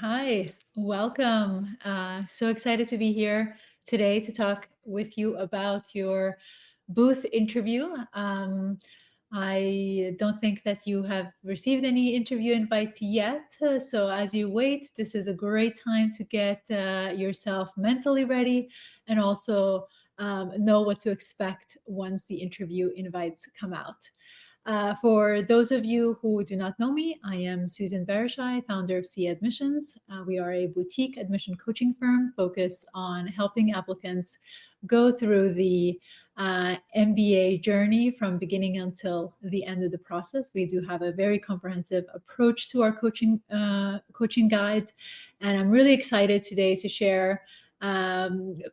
Hi, welcome. So excited to be here today to talk with you about your booth interview. I don't think that you have received any interview invites yet. So as you wait, this is a great time to get yourself mentally ready and also know what to expect once the interview invites come out. For those of you who do not know me, I am Susan Berishaj, founder of Sia Admissions. We are a boutique admission coaching firm focused on helping applicants go through the MBA journey from beginning until the end of the process. We do have a very comprehensive approach to our coaching guide, and I'm really excited today to share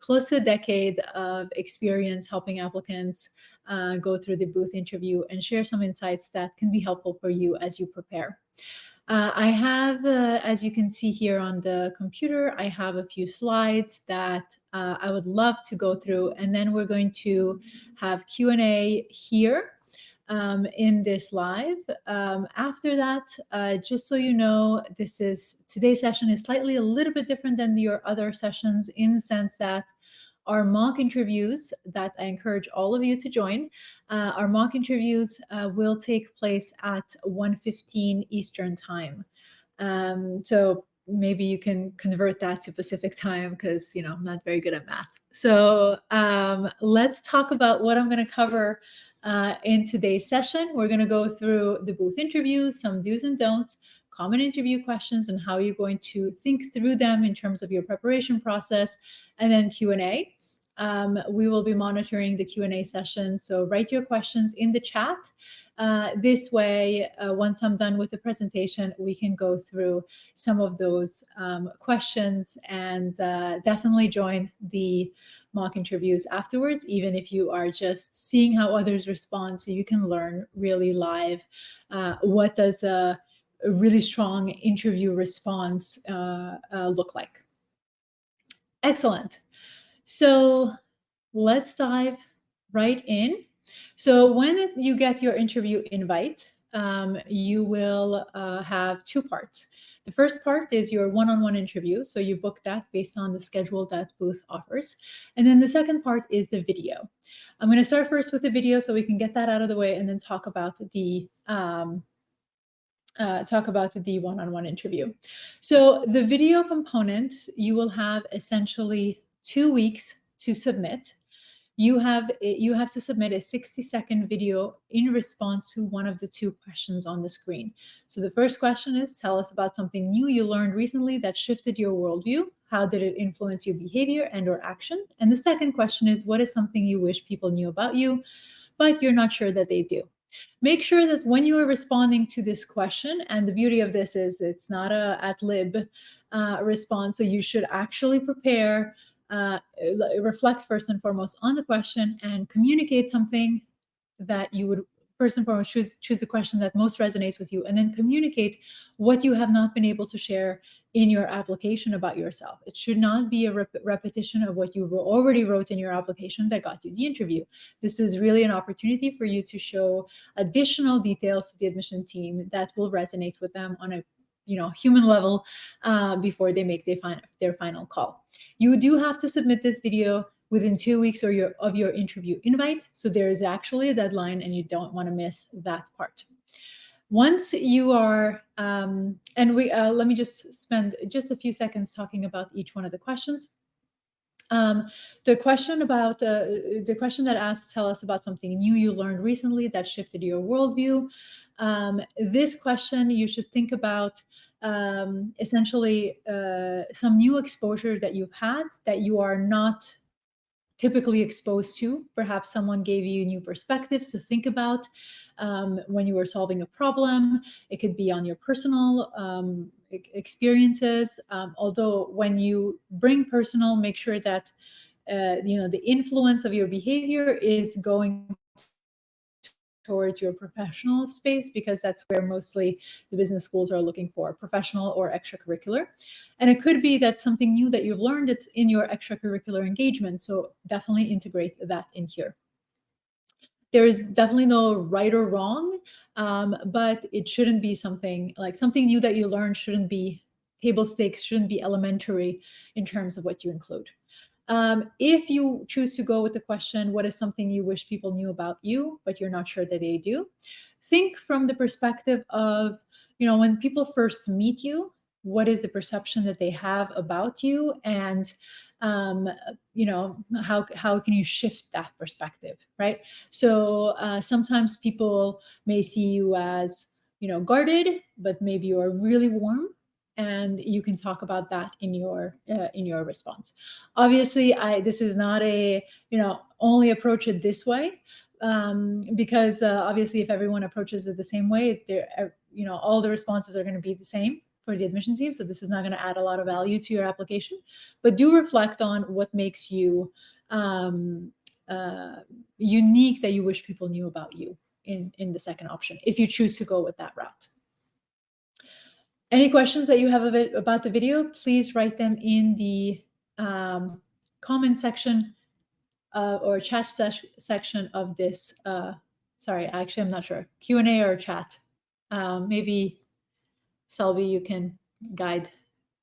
close to a decade of experience helping applicants go through the booth interview and share some insights that can be helpful for you as you prepare. I have, as you can see here on the computer, I have a few slides that I would love to go through, and then we're going to have Q&A here in this live. After that, just so you know, today's session is slightly a little bit different than your other sessions in the sense that our mock interviews that I encourage all of you to join. Our mock interviews will take place at 1:15 Eastern time. So maybe you can convert that to Pacific time because, I'm not very good at math. So let's talk about what I'm going to cover in today's session. We're going to go through the booth interviews, some do's and don'ts, common interview questions, and how you're going to think through them in terms of your preparation process, and then Q&A. We will be monitoring the Q&A session, so write your questions in the chat. This way, once I'm done with the presentation, we can go through some of those questions and definitely join the mock interviews afterwards, even if you are just seeing how others respond, so you can learn really live what does a really strong interview response look like. Excellent. So let's dive right in. So when you get your interview invite, you will have two parts. The first part is your one-on-one interview. So you book that based on the schedule that Booth offers. And then the second part is the video. I'm going to start first with the video so we can get that out of the way and then talk about the one-on-one interview. So the video component, you will have essentially 2 weeks to submit. You have to submit a 60-second video in response to one of the two questions on the screen. So the first question is, tell us about something new you learned recently that shifted your worldview. How did it influence your behavior and or action? And the second question is, what is something you wish people knew about you, but you're not sure that they do? Make sure that when you are responding to this question, and the beauty of this is it's not a ad lib response, so you should actually prepare, reflect first and foremost on the question and communicate something that you would first and foremost choose the question that most resonates with you, and then communicate what you have not been able to share in your application about yourself. It should not be a repetition of what you already wrote in your application that got you the interview. This is really an opportunity for you to show additional details to the admission team that will resonate with them on a human level before they make their final call. You do have to submit this video within 2 weeks of your interview invite. So there is actually a deadline and you don't want to miss that part. Once you are, let me just spend just a few seconds talking about each one of the questions. The question that asks, tell us about something new you learned recently that shifted your worldview. This question, you should think about essentially some new exposure that you've had that you are not typically exposed to. Perhaps someone gave you new perspectives to think about when you were solving a problem. It could be on your personal experiences. Although when you bring personal, make sure that the influence of your behavior is going towards your professional space, because that's where mostly the business schools are looking for, professional or extracurricular. And it could be that something new that you've learned, it's in your extracurricular engagement. So definitely integrate that in here. There is definitely no right or wrong, but it shouldn't be something new that you learned shouldn't be table stakes shouldn't be elementary in terms of what you include. If you choose to go with the question, what is something you wish people knew about you, but you're not sure that they do? Think from the perspective of, when people first meet you, what is the perception that they have about you? And, how can you shift that perspective, right? So sometimes people may see you as, guarded, but maybe you are really warm, and you can talk about that in your response. Obviously, this is not a only approach it this way, because obviously if everyone approaches it the same way, all the responses are going to be the same for the admission team. So this is not going to add a lot of value to your application, but do reflect on what makes you unique that you wish people knew about you in the second option, if you choose to go with that route. Any questions that you have about the video, please write them in the comment section or chat section of this. Sorry, actually, I'm not sure. Q&A or chat. Maybe, Selby, you can guide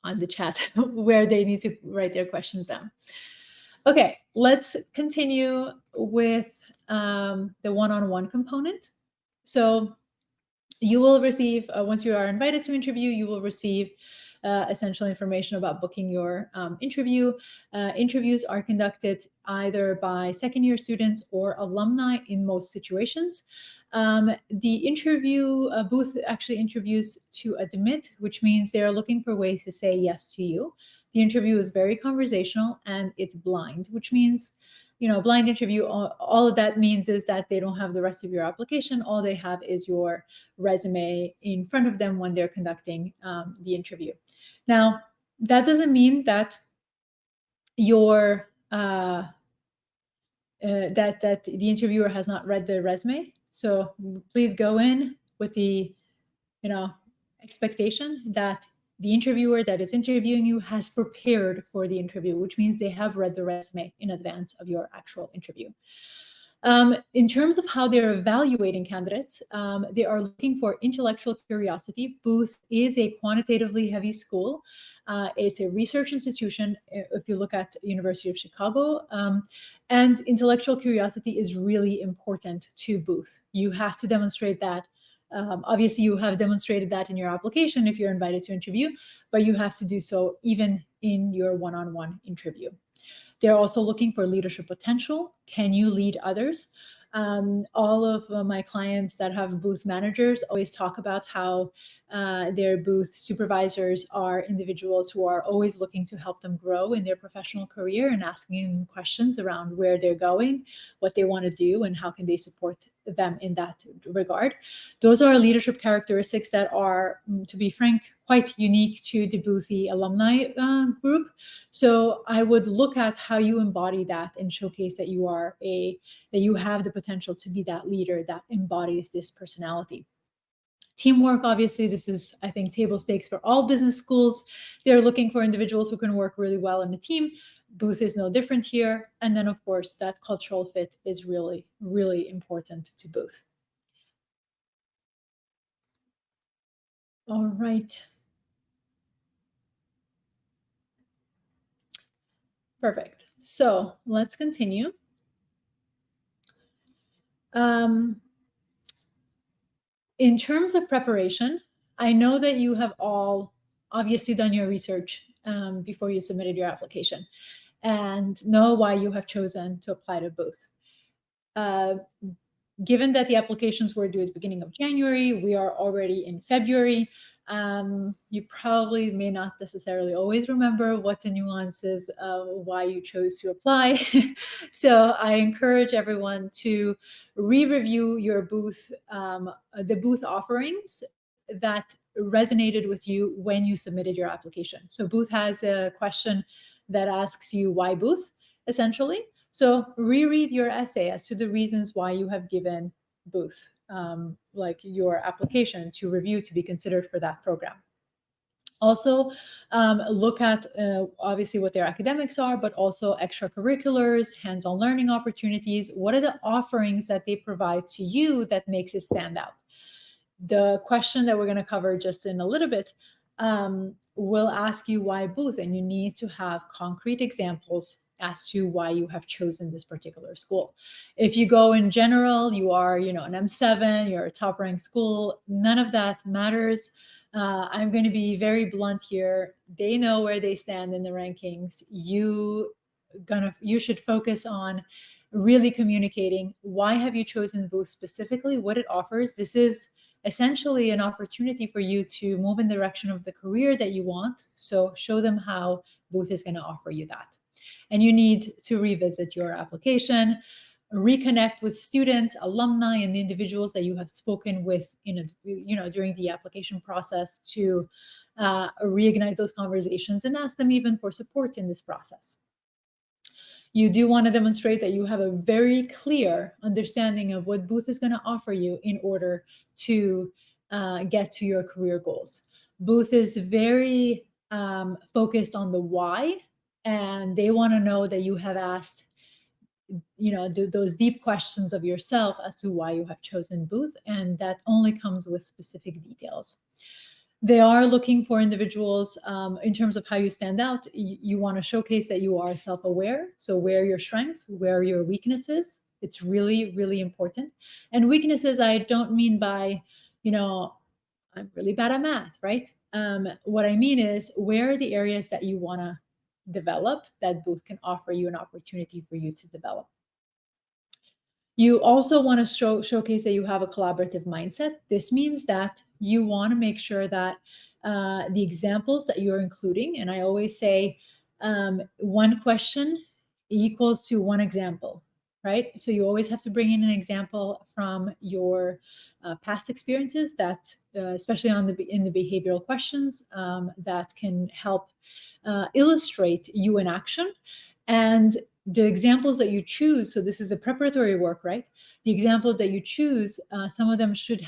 on the chat where they need to write their questions down. Okay, let's continue with the one-on-one component. So you will receive, once you are invited to interview, you will receive essential information about booking your interview. Interviews are conducted either by second-year students or alumni in most situations. The interview booth actually interviews to admit, which means they are looking for ways to say yes to you. The interview is very conversational and it's blind, which means, blind interview, all of that means is that they don't have the rest of your application. All they have is your resume in front of them when they're conducting the interview. Now, that doesn't mean that your that the interviewer has not read the resume. So please go in with the expectation that the interviewer that is interviewing you has prepared for the interview, which means they have read the resume in advance of your actual interview. In terms of how they're evaluating candidates, they are looking for intellectual curiosity. Booth is a quantitatively heavy school. It's a research institution, if you look at University of Chicago, and intellectual curiosity is really important to Booth. You have to demonstrate that. Obviously, you have demonstrated that in your application if you're invited to interview, but you have to do so even in your one-on-one interview. They're also looking for leadership potential. Can you lead others? All of my clients that have booth managers always talk about how their booth supervisors are individuals who are always looking to help them grow in their professional career and asking questions around where they're going, what they want to do, and how can they support them in that regard. Those are leadership characteristics that are, to be frank, quite unique to the Boothy alumni group. So I would look at how you embody that and showcase that you have the potential to be that leader that embodies this personality. Teamwork, obviously, this is, I think, table stakes for all business schools. They're looking for individuals who can work really well in a team. Booth is no different here. And then, of course, that cultural fit is really, really important to Booth. All right. Perfect. So let's continue. In terms of preparation, I know that you have all obviously done your research before you submitted your application and know why you have chosen to apply to Booth. Given that the applications were due at the beginning of January, we are already in February. You probably may not necessarily always remember what the nuances of why you chose to apply. So I encourage everyone to re-review your booth, the booth offerings that resonated with you when you submitted your application. So Booth has a question that asks you why Booth, essentially. So reread your essay as to the reasons why you have given Booth, like your application to review to be considered for that program. Also, look at obviously what their academics are, but also extracurriculars, hands-on learning opportunities. What are the offerings that they provide to you that makes it stand out? The question that we're going to cover just in a little bit will ask you why Booth, and you need to have concrete examples as to why you have chosen this particular school. If you go in general, you are, an M7, you're a top ranked school, none of that matters. I'm going to be very blunt here. They know where they stand in the rankings. You should focus on really communicating why have you chosen Booth specifically, what it offers. This is essentially an opportunity for you to move in the direction of the career that you want. So show them how Booth is going to offer you that. And you need to revisit your application, reconnect with students, alumni, and individuals that you have spoken with during the application process to reignite those conversations and ask them even for support in this process. You do want to demonstrate that you have a very clear understanding of what Booth is going to offer you in order to get to your career goals. Booth is very focused on the why, and they want to know that you have asked those deep questions of yourself as to why you have chosen Booth, and that only comes with specific details. They are looking for individuals in terms of how you stand out. You want to showcase that you are self-aware. So where are your strengths, where are your weaknesses? It's really, really important. And weaknesses, I don't mean by, I'm really bad at math, right? What I mean is, where are the areas that you want to develop that Booth can offer you an opportunity for you to develop? You also want to showcase that you have a collaborative mindset. This means that you want to make sure that the examples that you're including, and I always say one question equals to one example, right? So you always have to bring in an example from your past experiences that, especially in the behavioral questions, that can help illustrate you in action. And the examples that you choose, so this is the preparatory work, right? The example that you choose, some of them should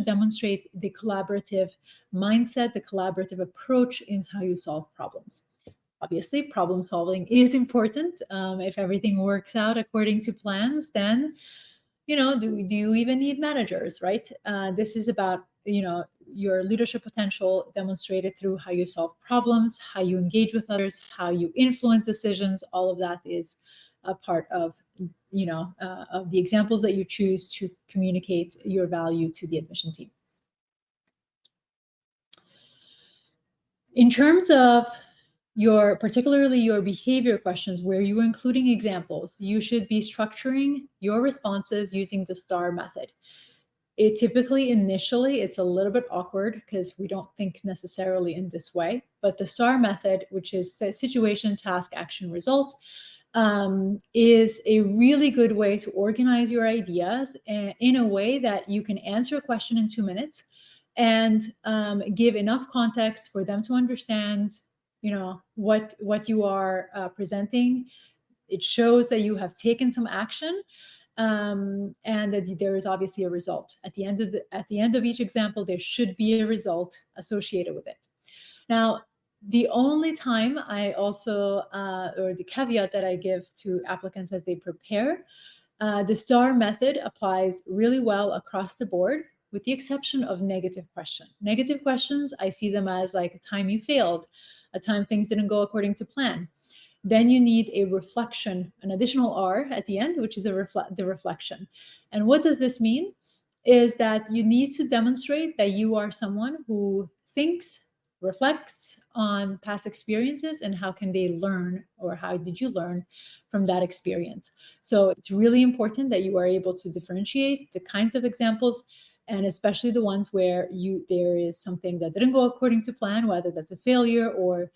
demonstrate the collaborative mindset, the collaborative approach in how you solve problems. Obviously, problem solving is important. If everything works out according to plans, then do you even need managers, right? This is about your leadership potential demonstrated through how you solve problems, how you engage with others, how you influence decisions. All of that is a part of of the examples that you choose to communicate your value to the admission team. In terms of particularly your behavior questions, where you're including examples, you should be structuring your responses using the STAR method. Initially, it's a little bit awkward because we don't think necessarily in this way, but the STAR method, which is the situation, task, action, result, is a really good way to organize your ideas in a way that you can answer a question in 2 minutes and give enough context for them to understand what you are presenting. It shows that you have taken some action, and that there is obviously a result at the end of each example. There should be a result associated with it. Now, the only time I also or the caveat that I give to applicants as they prepare, the STAR method applies really well across the board, with the exception of negative questions. Negative questions, I see them as like a time you failed, a time things didn't go according to plan. Then you need a reflection, an additional R at the end, which is the reflection. And what does this mean? Is that you need to demonstrate that you are someone who thinks, reflects on past experiences, and how can they learn, or how did you learn from that experience. So it's really important that you are able to differentiate the kinds of examples, and especially the ones where there is something that didn't go according to plan, whether that's a failure or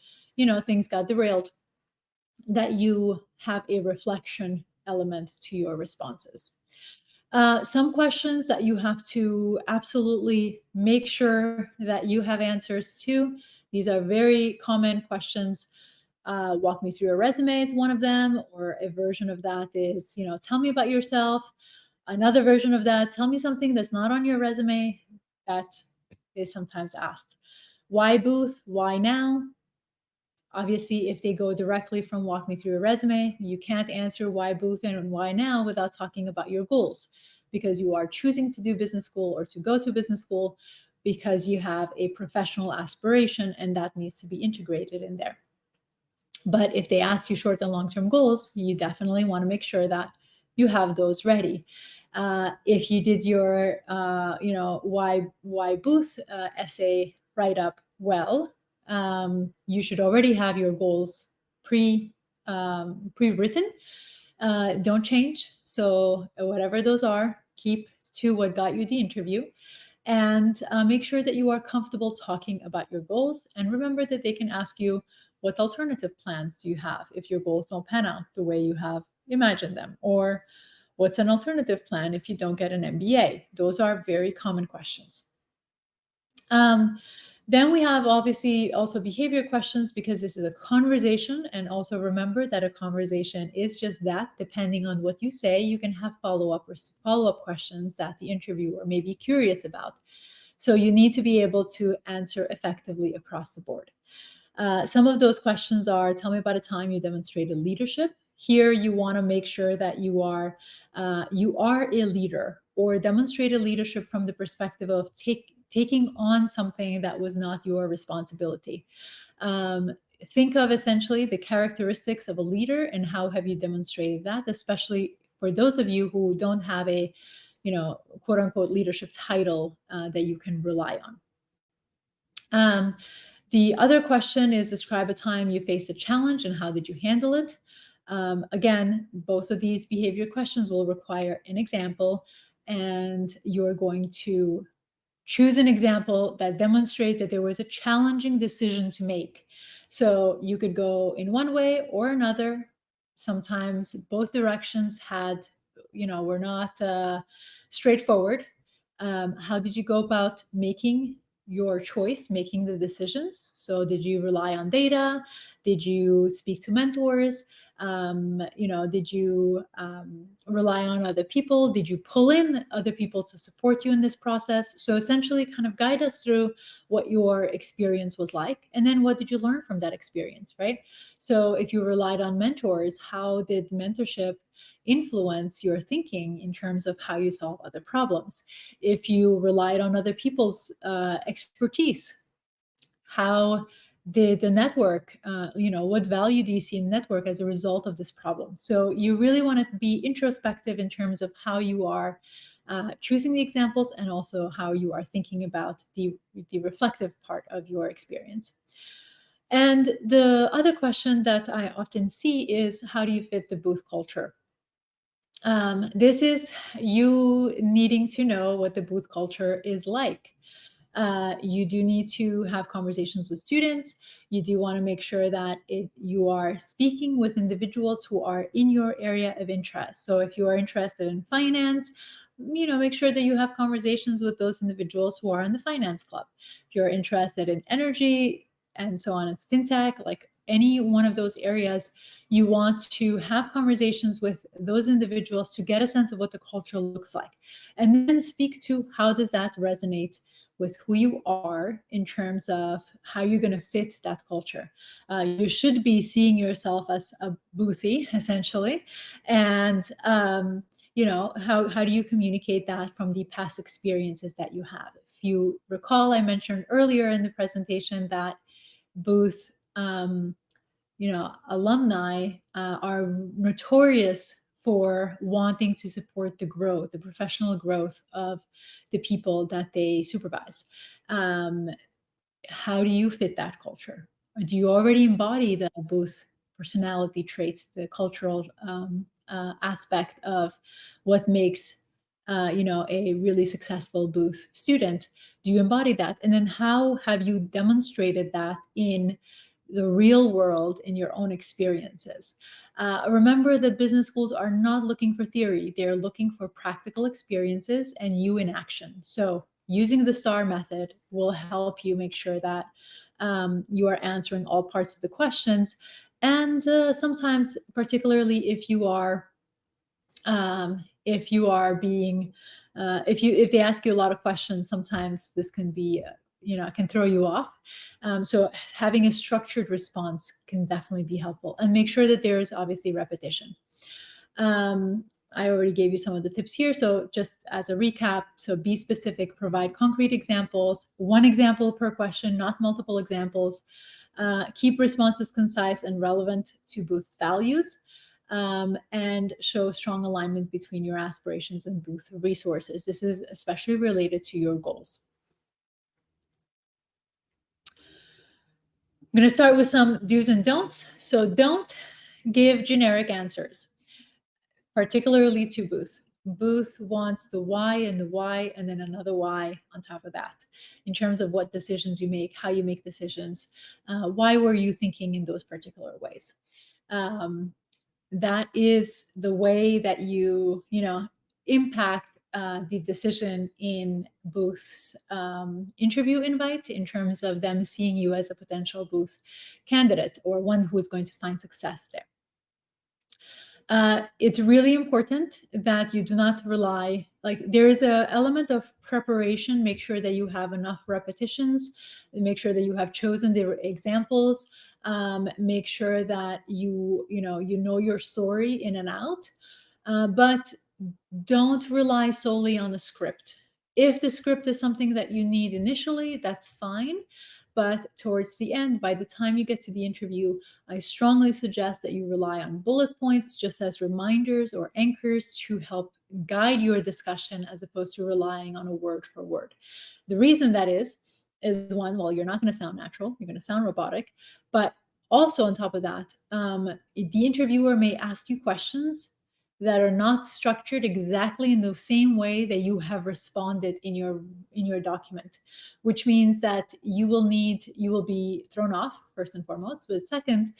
things got derailed, that you have a reflection element to your responses. Some questions that you have to absolutely make sure that you have answers to. These are very common questions. Walk me through your resume is one of them, or a version of that is, tell me about yourself. Another version of that, tell me something that's not on your resume. That is sometimes asked. Why Booth? Why now? Obviously, if they go directly from walk me through your resume, you can't answer why Booth and why now without talking about your goals, because you are choosing to do business school or to go to business school. because you have a professional aspiration and that needs to be integrated in there. But if they ask you short and long-term goals, you definitely want to make sure that you have those ready. If you did your, why booth essay write up well, you should already have your goals pre-written. Don't change. So whatever those are, keep to what got you the interview, and make sure that you are comfortable talking about your goals. And remember that they can ask you, what alternative plans do you have if your goals don't pan out the way you have imagined them? Or what's an alternative plan if you don't get an MBA? Those are very common questions. Then we have obviously also behavior questions, because this is a conversation. And also remember that a conversation is just that. Depending on what you say, you can have follow-up questions that the interviewer may be curious about. So you need to be able to answer effectively across the board. Some of those questions are, tell me about a time you demonstrated leadership. Here you want to make sure that you are a leader, or demonstrate a leadership from the perspective of taking on something that was not your responsibility. Think of essentially the characteristics of a leader and how have you demonstrated that, especially for those of you who don't have a, quote unquote leadership title that you can rely on. The other question is, describe a time you faced a challenge and how did you handle it? Again, both of these behavior questions will require an example, and you're going to choose an example that demonstrates that there was a challenging decision to make. So you could go in one way or another. Sometimes both directions were not straightforward. How did you go about making your choice, making the decisions? So did you rely on data? Did you speak to mentors? Did you rely on other people? Did you pull in other people to support you in this process? So essentially kind of guide us through what your experience was like. And then what did you learn from that experience, right? So if you relied on mentors, how did mentorship influence your thinking in terms of how you solve other problems? If you relied on other people's expertise, how did the network, what value do you see in network as a result of this problem? So you really want to be introspective in terms of how you are choosing the examples, and also how you are thinking about the reflective part of your experience. And the other question that I often see is, how do you fit the booth culture? This is you needing to know what the booth culture is like. You do need to have conversations with students. You do want to make sure that you are speaking with individuals who are in your area of interest. So if you are interested in finance, make sure that you have conversations with those individuals who are in the finance club. If you're interested in energy and so on, as fintech, like any one of those areas, you want to have conversations with those individuals to get a sense of what the culture looks like, and then speak to how does that resonate with who you are in terms of how you're going to fit that culture. You should be seeing yourself as a boothie, essentially. And, how do you communicate that from the past experiences that you have? If you recall, I mentioned earlier in the presentation that booth, alumni are notorious for wanting to support the professional growth of the people that they supervise. How do you fit that culture? Do you already embody the booth personality traits, the cultural aspect of what makes a really successful booth student? Do you embody that? And then how have you demonstrated that in the real world, in your own experiences? Remember that business schools are not looking for theory. They're looking for practical experiences and you in action. So using the STAR method will help you make sure that you are answering all parts of the questions. And sometimes, particularly if you are being if they ask you a lot of questions, sometimes this can be it can throw you off. So having a structured response can definitely be helpful, and make sure that there is obviously repetition. I already gave you some of the tips here. So just as a recap, so be specific, provide concrete examples, one example per question, not multiple examples. Keep responses concise and relevant to Booth's values, and show strong alignment between your aspirations and Booth resources. This is especially related to your goals. I'm going to start with some do's and don'ts. So don't give generic answers, particularly to Booth. Booth wants the why and the why, and then another why on top of that, in terms of what decisions you make, how you make decisions, why were you thinking in those particular ways. That is the way that you impact the decision in Booth's interview invite, in terms of them seeing you as a potential Booth candidate or one who is going to find success there. It's really important that you do not rely, like there is an element of preparation. Make sure that you have enough repetitions, make sure that you have chosen the examples, make sure that you know your story in and out, but don't rely solely on the script. If the script is something that you need initially, that's fine. But towards the end, by the time you get to the interview, I strongly suggest that you rely on bullet points just as reminders or anchors to help guide your discussion, as opposed to relying on a word for word. The reason that is one, well, you're not going to sound natural, you're going to sound robotic. But also on top of that, the interviewer may ask you questions that are not structured exactly in the same way that you have responded in your document, which means that you will be thrown off, first and foremost. But second,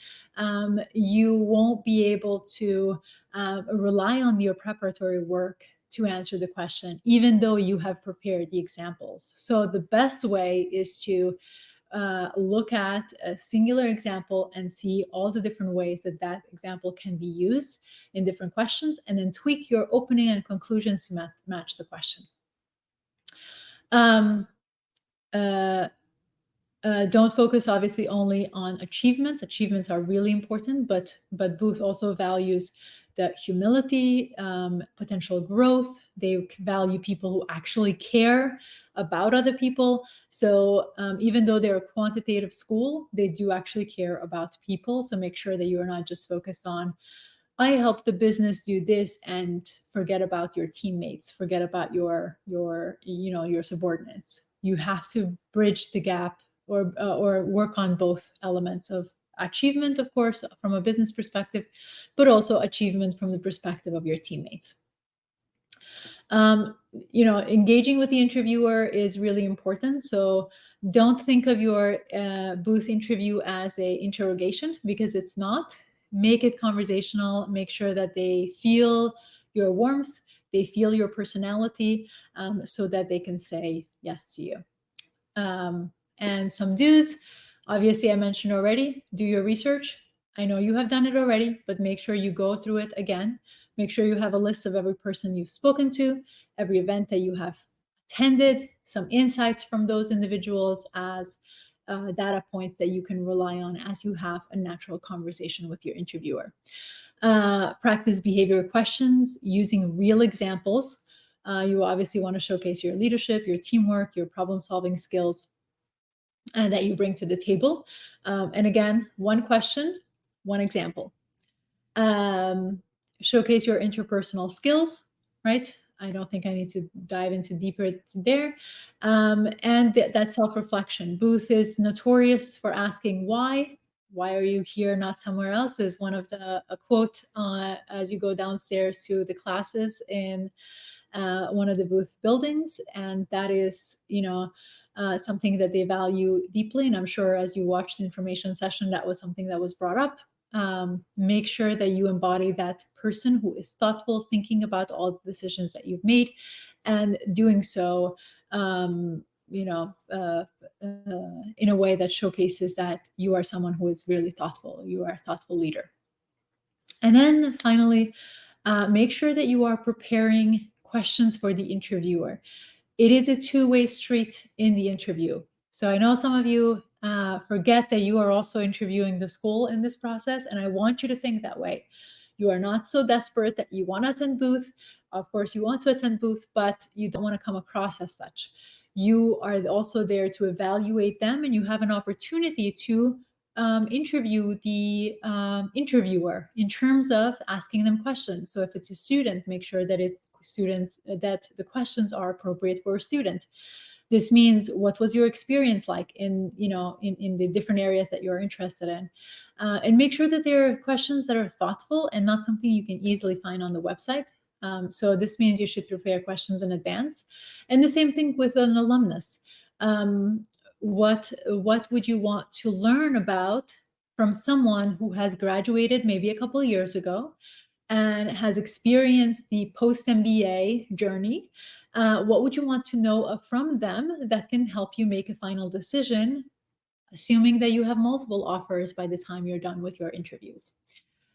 you won't be able to rely on your preparatory work to answer the question, even though you have prepared the examples. So the best way is to look at a singular example and see all the different ways that example can be used in different questions, and then tweak your opening and conclusions to match the question. Don't focus obviously only on achievements. Achievements are really important, but Booth also values the humility, potential growth. They value people who actually care about other people. So even though they're a quantitative school, they do actually care about people. So make sure that you are not just focused on, I help the business do this, and forget about your teammates, forget about your subordinates. You have to bridge the gap, or work on both elements of achievement, of course, from a business perspective, but also achievement from the perspective of your teammates. Engaging with the interviewer is really important. So don't think of your Booth interview as a interrogation, because it's not. Make it conversational. Make sure that they feel your warmth, they feel your personality, so that they can say yes to you. And some do's, obviously I mentioned already, do your research. I know you have done it already, but make sure you go through it again. Make sure you have a list of every person you've spoken to, every event that you have attended, some insights from those individuals as data points that you can rely on as you have a natural conversation with your interviewer. Practice behavioral questions using real examples. You obviously want to showcase your leadership, your teamwork, your problem-solving skills that you bring to the table. And again, one question, one example. Showcase your interpersonal skills, right? I don't think I need to dive into deeper there. And that self-reflection. Booth is notorious for asking why. Why are you here, not somewhere else? Is one of a quote as you go downstairs to the classes in one of the Booth buildings, and that is, something that they value deeply. And I'm sure as you watch the information session, that was something that was brought up. Make sure that you embody that person who is thoughtful, thinking about all the decisions that you've made, and doing so, in a way that showcases that you are someone who is really thoughtful. You are a thoughtful leader. And then finally, make sure that you are preparing questions for the interviewer. It is a two-way street in the interview. So I know some of you forget that you are also interviewing the school in this process, and I want you to think that way. you are not so desperate that you want to attend booth. Of course, you want to attend booth, but you don't want to come across as such. You are also there to evaluate them, and you have an opportunity to interview the interviewer in terms of asking them questions. So if it's a student, make sure that it's students that the questions are appropriate for a student. This means, what was your experience like in the different areas that you're interested in, and make sure that there are questions that are thoughtful and not something you can easily find on the website. So this means you should prepare questions in advance. And the same thing with an alumnus. What would you want to learn about from someone who has graduated maybe a couple of years ago and has experienced the post MBA journey? What would you want to know from them that can help you make a final decision, assuming that you have multiple offers by the time you're done with your interviews?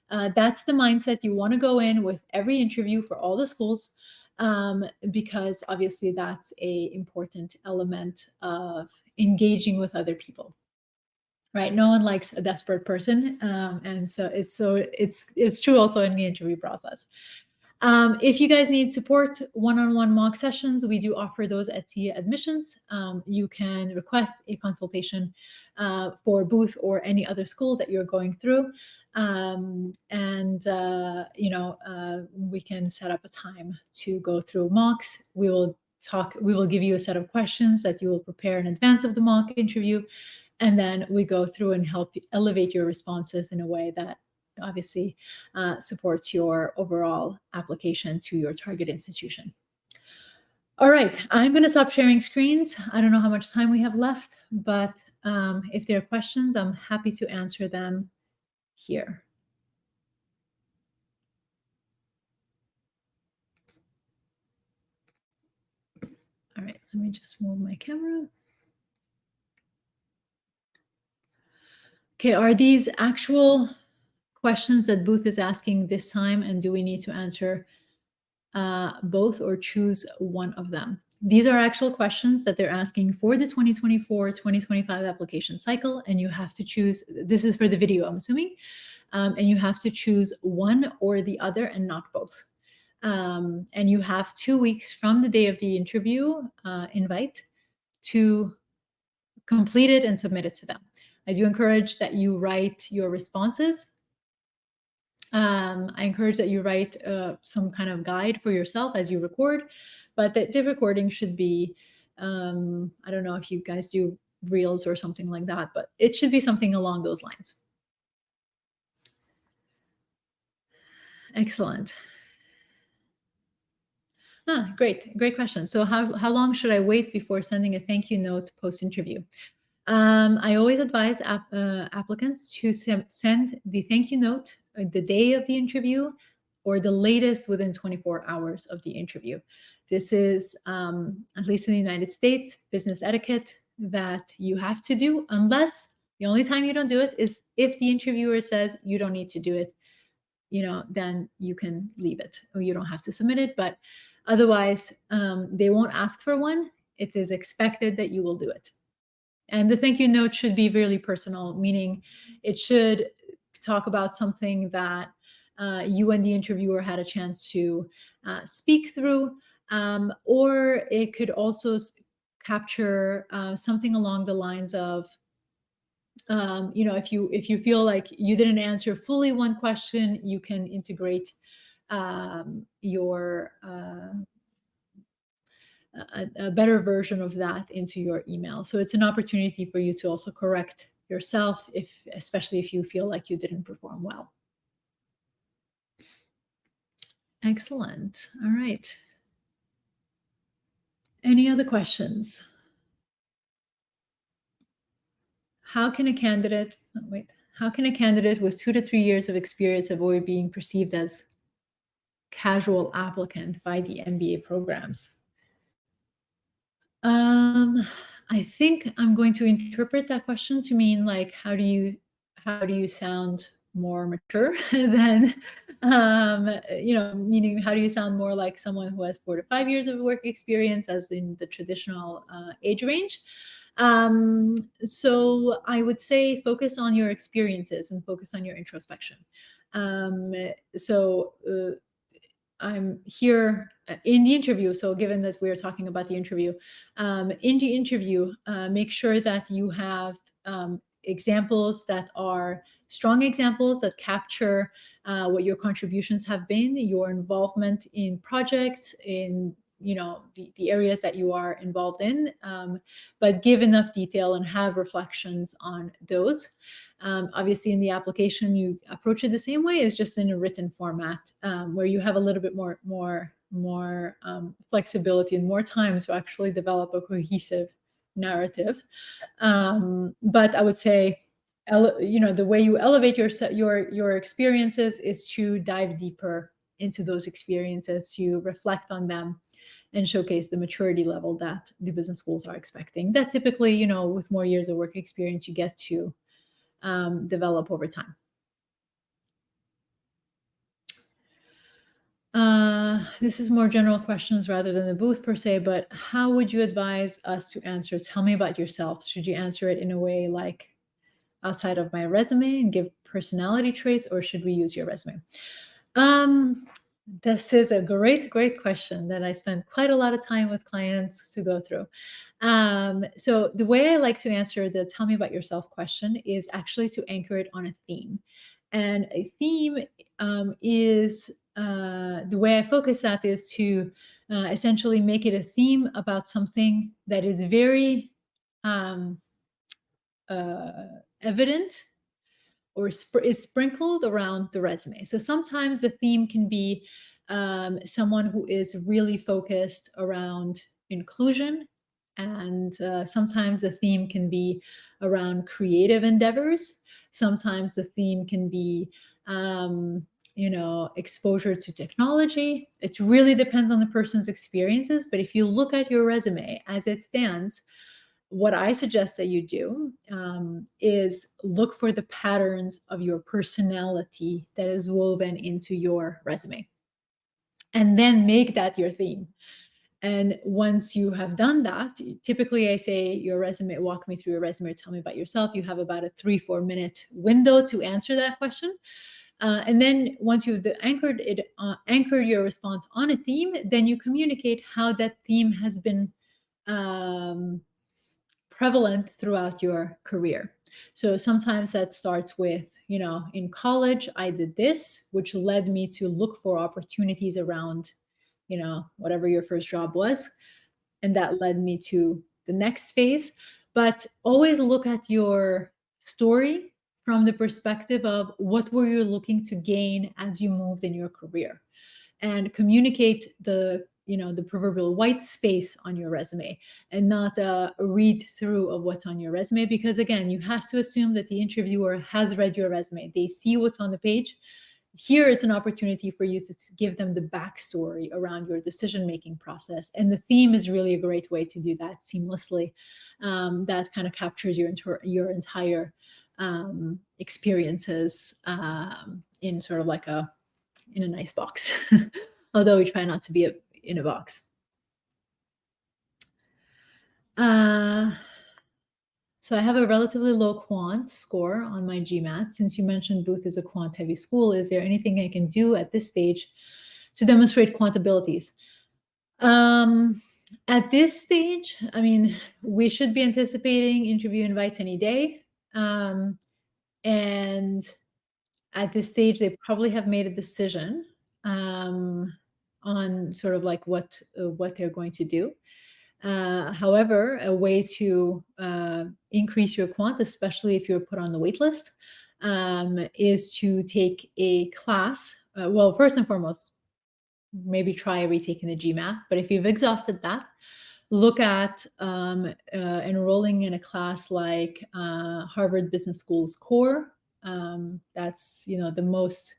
That's the mindset you want to go in with every interview for all the schools, because obviously that's a important element of engaging with other people, right? No one likes a desperate person, and so it's true also in the interview process. If you guys need support, one-on-one mock sessions, we do offer those at Sia Admissions. You can request a consultation for Booth or any other school that you're going through. We can set up a time to go through mocks. We will give you a set of questions that you will prepare in advance of the mock interview. And then we go through and help elevate your responses in a way that obviously supports your overall application to your target institution. All right, I'm going to stop sharing screens. I don't know how much time we have left, but if there are questions, I'm happy to answer them here. All right, let me just move my camera. Okay, are these actual questions that Booth is asking this time, and do we need to answer both or choose one of them? These are actual questions that they're asking for the 2024-2025 application cycle, and you have to choose. This is for the video, I'm assuming, and you have to choose one or the other and not both. And you have 2 weeks from the day of the interview invite to complete it and submit it to them. I do encourage that you write your responses. I encourage that you write some kind of guide for yourself as you record, but the recording should be, I don't know if you guys do reels or something like that, but it should be something along those lines. Excellent. Great question. So how long should I wait before sending a thank you note post-interview? I always advise applicants to send the thank you note the day of the interview or the latest within 24 hours of the interview. This is, at least in the United States, business etiquette that you have to do, unless the only time you don't do it is if the interviewer says you don't need to do it, then you can leave it or you don't have to submit it. But otherwise, they won't ask for one. It is expected that you will do it. And the thank you note should be really personal, meaning it should talk about something that you and the interviewer had a chance to speak through, or it could also capture something along the lines of, if you feel like you didn't answer fully one question, you can integrate your a better version of that into your email. So it's an opportunity for you to also correct yourself, especially if you feel like you didn't perform well. Excellent. All right. Any other questions? How can a candidate with 2 to 3 years of experience avoid being perceived as casual applicant by the MBA programs? I think I'm going to interpret that question to mean like, how do you sound more mature than, meaning how do you sound more like someone who has 4 to 5 years of work experience, as in the traditional age range? So I would say focus on your experiences and focus on your introspection. Um, so I'm here in the interview. So given that we're talking about the interview, in the interview, make sure that you have examples that are strong examples that capture what your contributions have been, your involvement in projects, in the areas that you are involved in, but give enough detail and have reflections on those. Obviously, in the application, you approach it the same way, it's just in a written format, where you have a little bit more flexibility and more time to actually develop a cohesive narrative. But I would say, the way you elevate your experiences is to dive deeper into those experiences, to reflect on them, and showcase the maturity level that the business schools are expecting. That typically, with more years of work experience, you get to develop over time. This is more general questions rather than the booth per se, but how would you advise us to answer? Tell me about yourself. Should you answer it in a way like outside of my resume and give personality traits, or should we use your resume? This is a great, great question that I spend quite a lot of time with clients to go through. So the way I like to answer the tell me about yourself question is actually to anchor it on a theme. And a theme is the way I focus that is to essentially make it a theme about something that is very um, evident or is sprinkled around the resume. So sometimes the theme can be someone who is really focused around inclusion, and sometimes the theme can be around creative endeavors. Sometimes the theme can be exposure to technology. It really depends on the person's experiences. But if you look at your resume as it stands, what I suggest that you do is look for the patterns of your personality that is woven into your resume, and then make that your theme. And once you have done that, typically I say your resume, walk me through your resume, tell me about yourself. You have about a 3-4 minute window to answer that question. And then once you've anchored your response on a theme, then you communicate how that theme has been um, prevalent throughout your career. So sometimes that starts with, in college, I did this, which led me to look for opportunities around, whatever your first job was. And that led me to the next phase. But always look at your story from the perspective of what were you looking to gain as you moved in your career, and communicate the proverbial white space on your resume, and not a read through of what's on your resume, because again, you have to assume that the interviewer has read your resume. They see what's on the page. Here is an opportunity for you to give them the backstory around your decision-making process, and the theme is really a great way to do that seamlessly. That kind of captures your entire experiences in sort of like in a nice box. Although we try not to be in a box. So I have a relatively low quant score on my GMAT. Since you mentioned Booth is a quant heavy school, is there anything I can do at this stage to demonstrate quant abilities? At this stage, I mean, we should be anticipating interview invites any day. And at this stage, they probably have made a decision on sort of like what they're going to do. However, a way to increase your quant, especially if you're put on the wait list, is to take a class. Well, first and foremost, maybe try retaking the GMAT. But if you've exhausted that, look at enrolling in a class like Harvard Business School's Core. That's the most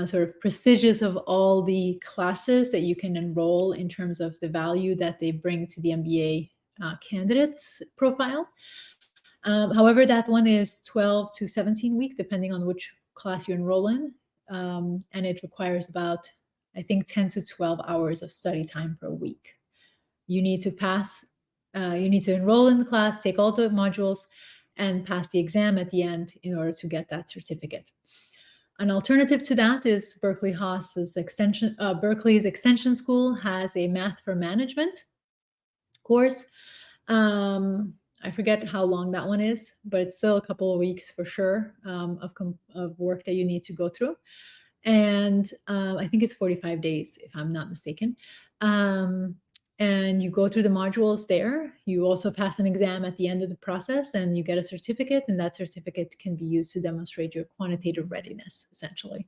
sort of prestigious of all the classes that you can enroll in terms of the value that they bring to the MBA candidates profile. However, that one is 12 to 17 week, depending on which class you enroll in. And it requires about, I think, 10 to 12 hours of study time per week. You need to pass you need to enroll in the class, take all the modules, and pass the exam at the end in order to get that certificate. An alternative to that is Berkeley's extension school has a Math for Management course. I forget how long that one is, but it's still a couple of weeks for sure of work that you need to go through. And I think it's 45 days, if I'm not mistaken. And you go through the modules there. You also pass an exam at the end of the process, and you get a certificate, and that certificate can be used to demonstrate your quantitative readiness, essentially.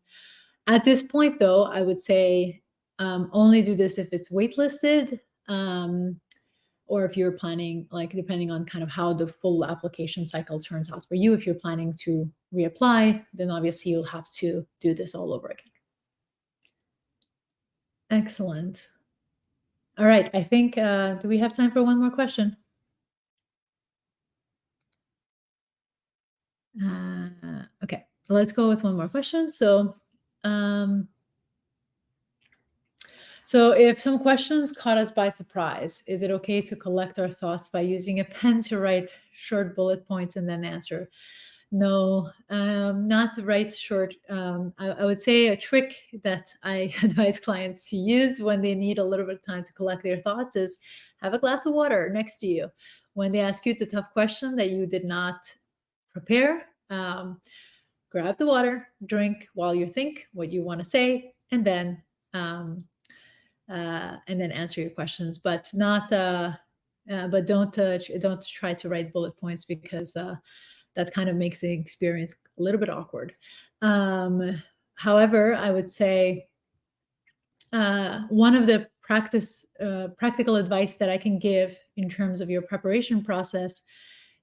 At this point, though, I would say only do this if it's waitlisted, or if you're planning, like depending on kind of how the full application cycle turns out for you. If you're planning to reapply, then obviously you'll have to do this all over again. Excellent. All right, I think, do we have time for one more question? Okay, let's go with one more question. So if some questions caught us by surprise, is it okay to collect our thoughts by using a pen to write short bullet points and then answer? No, not to write short. I would say a trick that I advise clients to use when they need a little bit of time to collect their thoughts is have a glass of water next to you. When they ask you the tough question that you did not prepare, grab the water, drink while you think what you want to say, and then answer your questions. But not, but don't try to write bullet points, because that kind of makes the experience a little bit awkward. However, I would say one of the practical advice that I can give in terms of your preparation process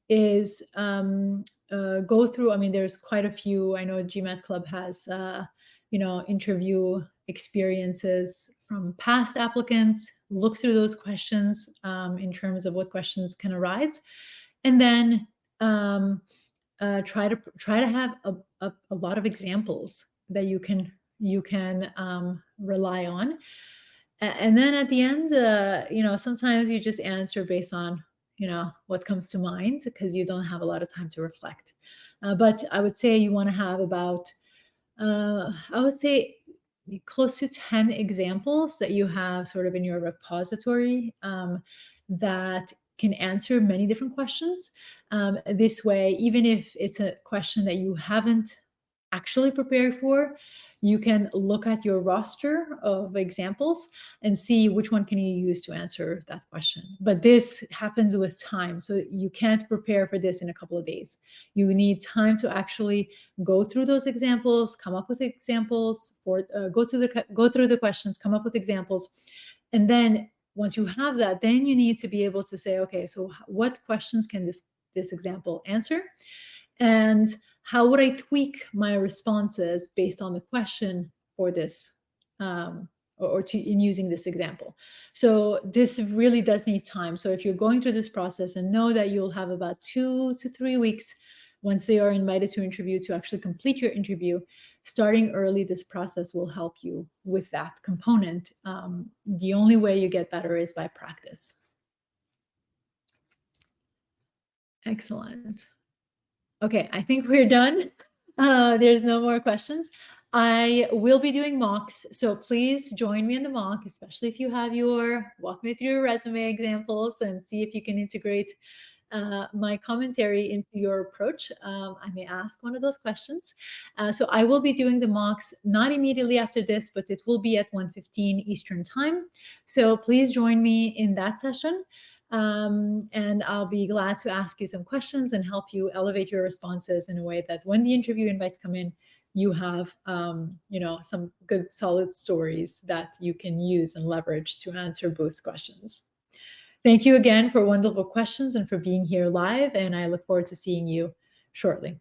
is go through, I mean, there's quite a few, I know GMAT Club has, interview experiences from past applicants. Look through those questions in terms of what questions can arise. And then try to have a lot of examples that you can rely on. And then at the end, sometimes you just answer based on what comes to mind, because you don't have a lot of time to reflect. But I would say you want to have about I would say close to 10 examples that you have sort of in your repository that can answer many different questions. This way, even if it's a question that you haven't actually prepared for, you can look at your roster of examples and see which one can you use to answer that question. But this happens with time, so you can't prepare for this in a couple of days. You need time to actually go through those examples, come up with examples, go through the questions, come up with examples, and then once you have that, then you need to be able to say, okay, so what questions can this example answer? And how would I tweak my responses based on the question for this, in using this example? So this really does need time. So if you're going through this process, and know that you'll have about 2 to 3 weeks once they are invited to interview to actually complete your interview. Starting early, this process will help you with that component. The only way you get better is by practice. Excellent. Okay, I think we're done. There's no more questions. I will be doing mocks, so please join me in the mock, especially if you have walk me through your resume examples and see if you can integrate my commentary into your approach. I may ask one of those questions. So I will be doing the mocks not immediately after this, but it will be at 1:15 Eastern time. So please join me in that session. And I'll be glad to ask you some questions and help you elevate your responses in a way that when the interview invites come in, you have some good solid stories that you can use and leverage to answer both questions. Thank you again for wonderful questions and for being here live, and I look forward to seeing you shortly.